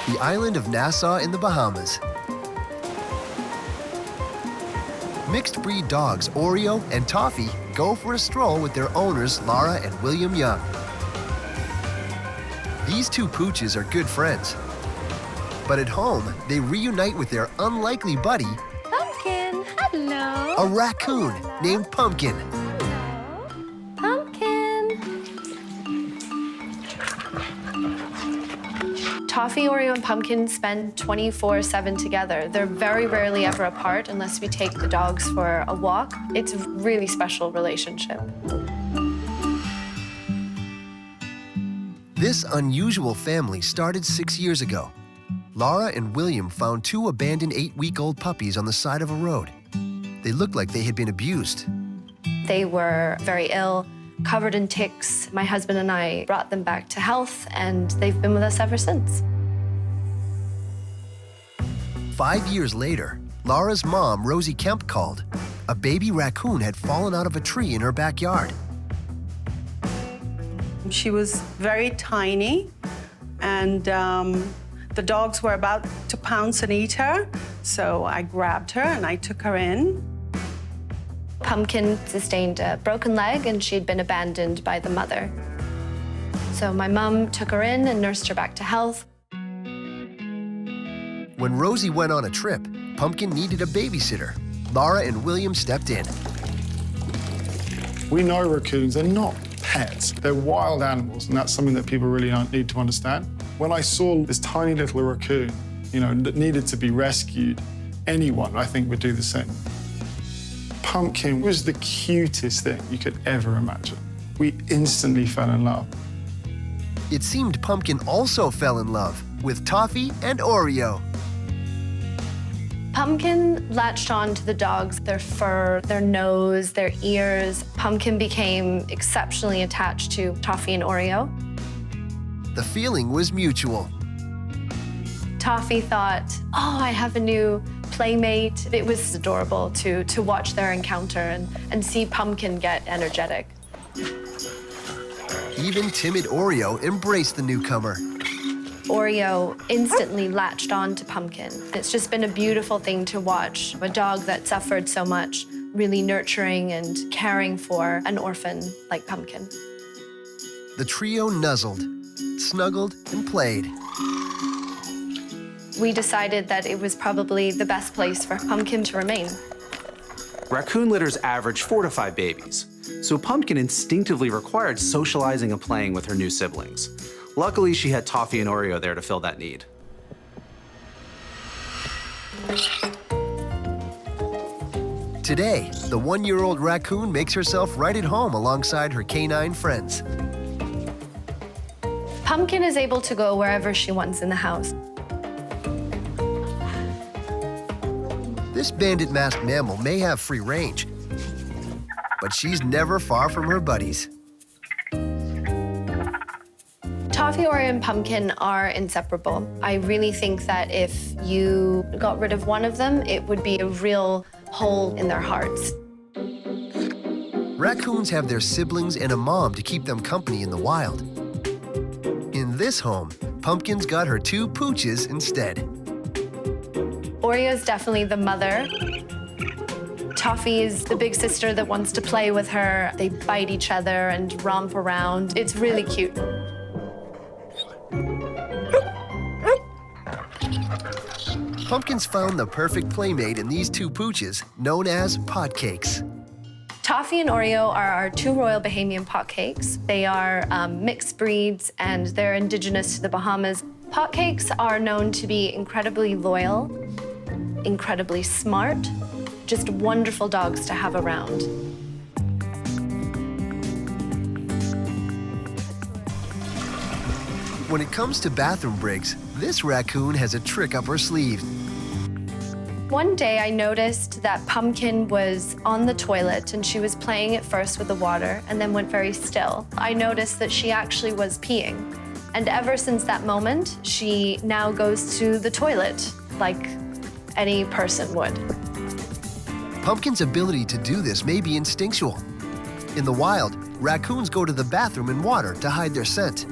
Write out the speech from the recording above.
The island of Nassau in the Bahamas. Mixed breed dogs Oreo and Toffee go for a stroll with their owners Lara and William Young. These two pooches are good friends. But at home, they reunite with their unlikely buddy, Pumpkin, hello. a raccoon named Pumpkin. Pumpkin. Toffee, Oreo, and Pumpkin spend 24/7 together. They're very rarely ever apart unless we take the dogs for a walk. It's a really special relationship. This unusual family started 6 years ago. Lara and William found two abandoned 8-week-old puppies on the side of a road. They looked like they had been abused. They were very ill, covered in ticks. My husband and I brought them back to health, and they've been with us ever since. 5 years later, Lara's mom, Rosie Kemp, called. A baby raccoon had fallen out of a tree in her backyard. She was very tiny, and the dogs were about to pounce and eat her, so I grabbed her and I took her in. Pumpkin sustained a broken leg, and she'd been abandoned by the mother. So my mom took her in and nursed her back to health. When Rosie went on a trip, Pumpkin needed a babysitter. Lara and William stepped in. We know raccoons are not pets. They're wild animals, and that's something that people really need to understand. When I saw this tiny little raccoon, that needed to be rescued, anyone, I think, would do the same. Pumpkin was the cutest thing you could ever imagine. We instantly fell in love. It seemed Pumpkin also fell in love with Toffee and Oreo. Pumpkin latched on to the dogs, their fur, their nose, their ears. Pumpkin became exceptionally attached to Toffee and Oreo. The feeling was mutual. Toffee thought, oh, I have a new playmate. It was adorable to watch their encounter and see Pumpkin get energetic. Even timid Oreo embraced the newcomer. Oreo instantly latched on to Pumpkin. It's just been a beautiful thing to watch. A dog that suffered so much, really nurturing and caring for an orphan like Pumpkin. The trio nuzzled, snuggled, and played. We decided that it was probably the best place for Pumpkin to remain. Raccoon litters average 4 to 5 babies, so Pumpkin instinctively required socializing and playing with her new siblings. Luckily, she had Toffee and Oreo there to fill that need. Today, the 1-year-old raccoon makes herself right at home alongside her canine friends. Pumpkin is able to go wherever she wants in the house. This bandit masked mammal may have free range, but she's never far from her buddies. Toffee, Oreo, and Pumpkin are inseparable. I really think that if you got rid of one of them, it would be a real hole in their hearts. Raccoons have their siblings and a mom to keep them company in the wild. In this home, Pumpkin's got her two pooches instead. Oreo's definitely the mother. Toffee is the big sister that wants to play with her. They bite each other and romp around. It's really cute. Pumpkin's found the perfect playmate in these two pooches, known as potcakes. Toffee and Oreo are our two Royal Bahamian potcakes. They are mixed breeds, and they're indigenous to the Bahamas. Potcakes are known to be incredibly loyal, incredibly smart, just wonderful dogs to have around. When it comes to bathroom breaks, this raccoon has a trick up her sleeve. One day I noticed that Pumpkin was on the toilet and she was playing at first with the water and then went very still. I noticed that she actually was peeing. And ever since that moment, she now goes to the toilet like any person would. Pumpkin's ability to do this may be instinctual. In the wild, raccoons go to the bathroom in water to hide their scent.